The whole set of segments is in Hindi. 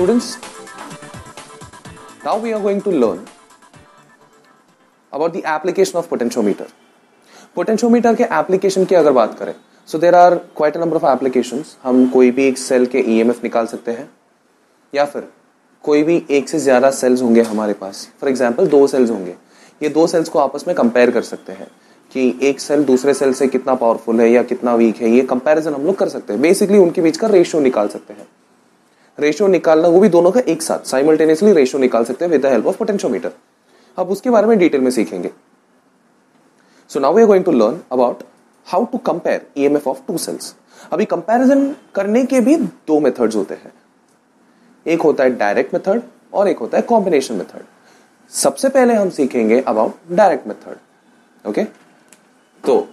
Students, now we are going to learn about the application of potentiometer. Potentiometer के application की अगर बात करें, so there are quite a number of applications. हम कोई भी एक सेल के EMF निकाल सकते हैं, या फिर कोई भी एक से ज्यादा सेल्स होंगे हमारे पास. फॉर एग्जाम्पल 2 सेल्स होंगे, ये 2 सेल्स को आपस में कंपेयर कर सकते हैं कि एक सेल दूसरे सेल से कितना पावरफुल है या कितना वीक है. ये कंपैरिजन हम लोग कर सकते हैं. बेसिकली उनके बीच का रेशियो निकाल सकते हैं. रेशियो निकालना, वो भी दोनों का एक साथ साइमल्टेनियसली रेशियो निकाल सकते हैं with the help of potentiometer. अब उसके बारे में डिटेल में सीखेंगे. So now we are going to learn about how to compare EMF of 2 cells. अभी कंपैरिजन करने के भी 2 मेथड्स होते हैं. एक होता है डायरेक्ट मेथड और एक होता है कॉम्बिनेशन मेथड. सबसे पहले हम सीखेंगे अबाउट डायरेक्ट मेथड. ओके, तो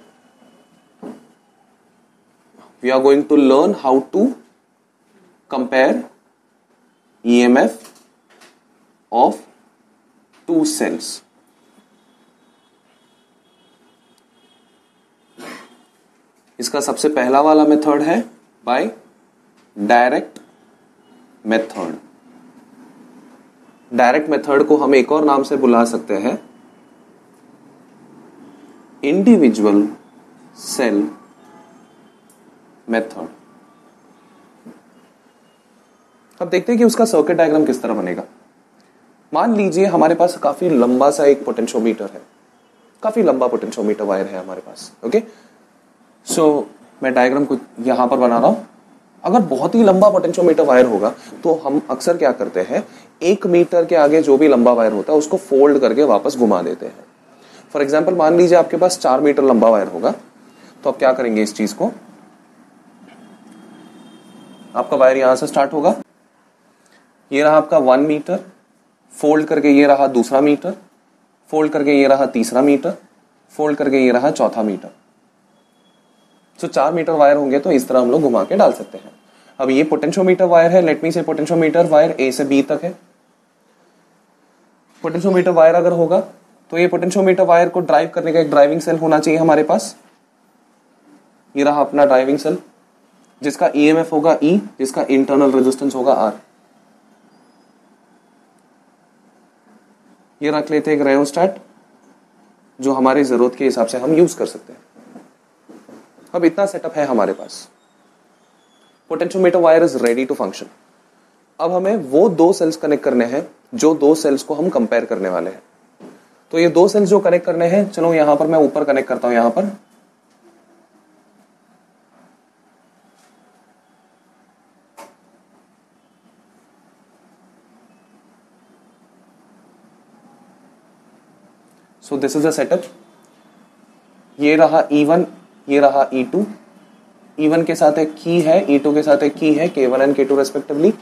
we are going to learn how to compare EMF of 2 cells. इसका सबसे पहला वाला मेथड है by direct method. Direct method को हम एक और नाम से बुला सकते हैं इंडिविजुअल सेल मेथड. अब देखते हैं कि उसका सर्किट डायग्राम किस तरह बनेगा. मान लीजिए हमारे पास काफी लंबा सा एक पोटेंशियोमीटर है, काफी लंबा पोटेंशियोमीटर वायर है हमारे पास. ओके, सो मैं डायग्राम को यहां पर बना रहा हूं. अगर बहुत ही लंबा पोटेंशियोमीटर वायर होगा तो हम अक्सर क्या करते हैं, 1 मीटर के आगे जो भी लंबा वायर होता है उसको फोल्ड करके वापस घुमा देते हैं. फॉर एग्जाम्पल मान लीजिए आपके पास 4 मीटर लंबा वायर होगा, तो आप क्या करेंगे, इस चीज को, आपका वायर यहां से स्टार्ट होगा, ये रहा आपका 1 मीटर, फोल्ड करके ये रहा दूसरा मीटर, फोल्ड करके ये रहा तीसरा मीटर, फोल्ड करके ये रहा चौथा मीटर. तो 4 मीटर वायर होंगे तो इस तरह हम लोग घुमा के डाल सकते हैं. अब ये पोटेंशियोमीटर वायर है. लेट मी से पोटेंशियोमीटर वायर ए से बी तक है. पोटेंशियोमीटर वायर अगर होगा तो ये पोटेंशियोमीटर वायर को ड्राइव करने का एक ड्राइविंग सेल होना चाहिए हमारे पास. ये रहा अपना ड्राइविंग सेल जिसका ईएमएफ होगा E, जिसका इंटरनल रेजिस्टेंस होगा R. ये रख लेते हैं एक रेयोस्टेट जो हमारी जरूरत के हिसाब से हम यूज कर सकते हैं. अब इतना सेटअप है हमारे पास. Potentiometer wire is ready to function. अब हमें वो 2 सेल्स कनेक्ट करने हैं जो 2 सेल्स को हम कंपेयर करने वाले हैं. तो ये 2 सेल्स जो कनेक्ट करने हैं, चलो यहां पर मैं ऊपर कनेक्ट करता हूं. यहां पर so this is a setup. ये रहा E1, ये रहा E2. E1 के साथ एक की है, E2 के साथ एक की है, K1 and K2 respectively.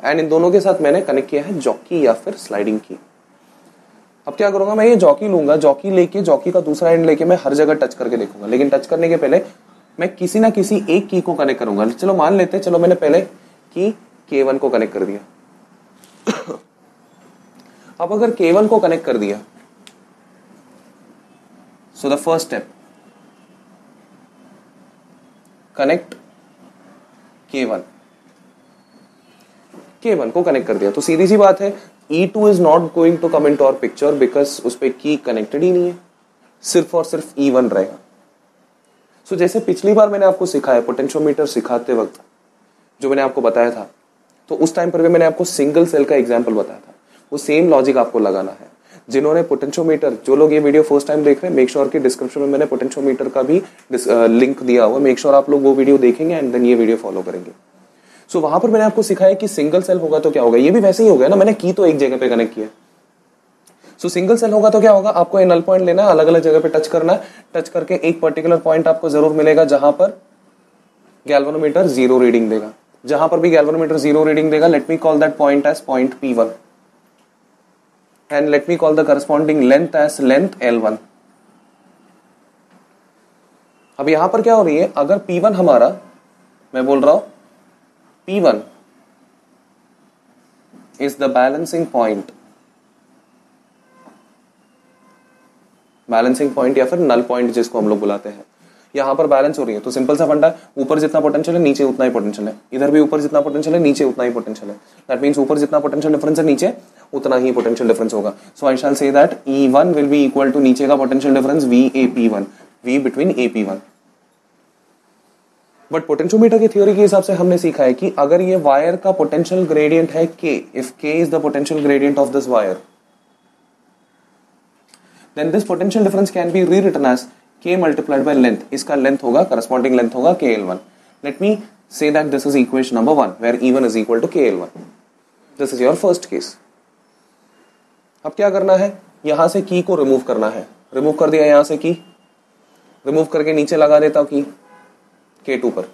And in दोनों के साथ मैंने कनेक्ट किया है जॉकी या फिर स्लाइडिंग की. अब क्या करूंगा, मैं ये जॉकी लूंगा, जॉकी लेके, जॉकी का दूसरा एंड लेके मैं हर जगह टच करके देखूंगा. लेकिन टच करने के पहले मैं किसी ना किसी एक की को कनेक्ट करूंगा. चलो मान लेते, चलो मैंने पहले की K1 को कनेक्ट कर दिया. अब अगर K1 को कनेक्ट कर दिया, so the first step, connect K1. K1 को कनेक्ट कर दिया तो सीधी सी बात है, E2 is not going to come into our picture because उस पे की कनेक्टेड ही नहीं है, सिर्फ और सिर्फ E1 रहेगा. सो जैसे पिछली बार मैंने आपको सिखाया, पोटेंशियोमीटर सिखाते वक्त जो मैंने आपको बताया था, तो उस टाइम पर भी मैंने आपको सिंगल सेल का एग्जाम्पल बताया था. वो सेम लॉजिक आपको लगाना है. जिन्होंने पोटेंशियोमीटर, जो लोग ये वीडियो फर्स्ट टाइम देख रहे हैं, मेक श्योर कि डिस्क्रिप्शन में मैंने पोटेंशियोमीटर का भी लिंक दिया हुआ. मेक श्योर आप लोग वो वीडियो देखेंगे एंड देन ये वीडियो फॉलो करेंगे. सो वहां पर मैंने आपको सिखाया कि सिंगल सेल होगा तो क्या होगा. ये भी वैसे ही हो गया ना, मैंने की तो एक जगह पे कनेक्ट किया. सो सिंगल सेल होगा तो क्या होगा, आपको ये नल पॉइंट लेना है, अलग अलग जगह पे टच करना है. टच करके एक पर्टिकुलर पॉइंट आपको जरूर मिलेगा जहां पर गैल्वेनोमीटर 0 रीडिंग देगा. जहां पर भी गैल्वेनोमीटर 0 रीडिंग देगा, let me call that point as point P1 and let me call the corresponding length as length L1. अब यहां पर क्या हो रही है, अगर P1 हमारा, मैं बोल रहा हूं P1 is the balancing point, balancing point या फिर नल पॉइंट जिसको हम लोग बुलाते हैं. यहाँ पर बैलेंस हो रही है, तो सिंपल सा फंडा है, ऊपर जितना पोटेंशियल है नीचे उतना ही पोटेंशियल है, इधर भी ऊपर जितना पोटेंशियल है नीचे उतना ही पोटेंशियल है। दैट मींस ऊपर जितना पोटेंशियल डिफरेंस है नीचे उतना ही पोटेंशियल डिफरेंस होगा। सो I shall say that E1 will be equal to नीचे का potential difference VAP1, V between AP1। But potentiometer की थ्योरी के हिसाब से हमने सीखा है कि अगर ये वायर का पोटेंशियल ग्रेडियंट है K, if K is the potential gradient of this wire, then this potential difference can be rewritten as K multiplied by length. इसका length होगा, corresponding length होगा KL1. Let me say that this is equation number 1 where E1 is equal to KL1. This is your first case. अब क्या करना है, यहां से की को रिमूव करना है। रिमूव कर दिया यहां से की, रिमूव करके नीचे लगा देता हूं की K2 पर।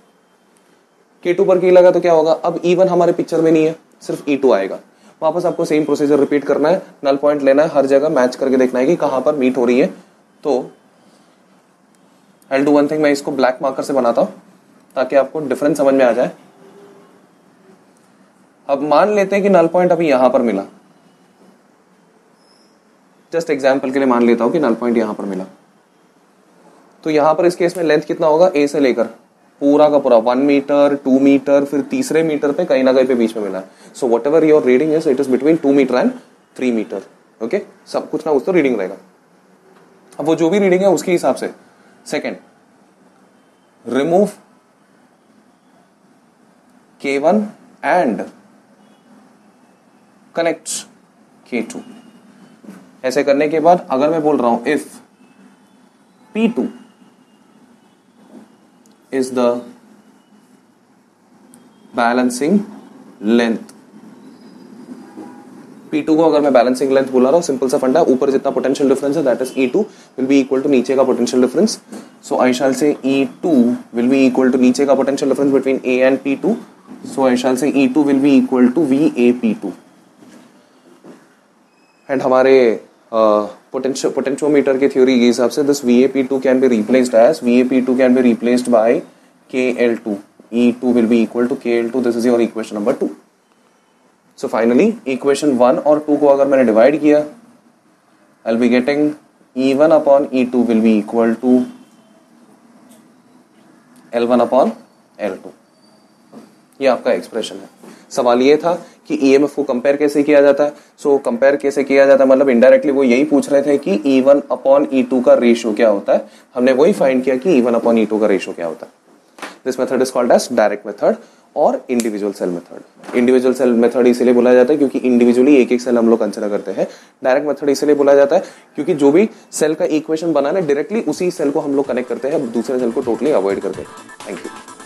K2 पर की लगा तो क्या होगा, अब E1 हमारे पिक्चर में नहीं है, सिर्फ E2 आएगा। वापस आपको सेम प्रोसीजर रिपीट करना है, नल पॉइंट लेना है, हर जगह मैच करके देखना है कि कहां पर मीट हो रही है। तो I will do one thing, मैं इसको ब्लैक मार्कर से बनाता हूं ताकि आपको डिफरेंस समझ में आ जाए। अब मान लेते हैं कि नल पॉइंट अभी यहां पर मिला, जस्ट एग्जांपल के लिए मान लेता हूं कि नल पॉइंट यहां पर मिला, तो यहां पर इस केस में लेंथ कितना होगा, ए से लेकर पूरा का पूरा 1 मीटर, 2 मीटर, फिर तीसरे मीटर पे कहीं ना कहीं पे बीच में मिला। So whatever your reading is, it is between 2 metre and 3 metre. Okay, सब कुछ ना कुछ तो रीडिंग रहेगा। अब वो जो भी रीडिंग है उसके हिसाब से, second, remove K1 and connect K2। ऐसे करने के बाद अगर मैं बोल रहा हूं if P2 is the balancing length, P2 को अगर मैं बैलेंसिंग लेंथ बोला रहा हूं, सिंपल सा फंडा, ऊपर जितना पोटेंशियल डिफरेंस है that is E2 will be equal to नीचे का potential difference. So I shall say E2 will be equal to नीचे का potential difference between A and P2। So I shall say E2 will be equal to VAP2। And हमारे पोटेंशियोमीटर की थ्योरी के हिसाब से this VAP2 can be replaced as by KL2। E2 will be equal to KL2. This is your equation number 2. So finally equation 1 और 2 को अगर मैंने डिवाइड किया, I'll be getting E1 upon E2 will be equal to L1 upon L2। ये आपका एक्सप्रेशन है। सवाल ये था कि EMF को कंपेयर कैसे किया जाता है। सो कंपेयर कैसे किया जाता है मतलब इनडायरेक्टली वो यही पूछ रहे थे कि E1 अपॉन E2 का रेशियो क्या होता है। हमने वही फाइंड किया कि E1 अपॉन E2 का रेशियो क्या होता है। This method is called as direct method और individual cell method. Individual cell method इसलिए बोला जाता है क्योंकि इंडिविजुअली एक एक सेल हम लोग कंसिडर करते हैं। डायरेक्ट मेथड इसलिए बोला जाता है क्योंकि जो भी सेल का इक्वेशन बनाना है डायरेक्टली उसी सेल को हम लोग कनेक्ट करते हैं, दूसरे सेल को टोटली अवॉइड करते हैं। Thank you.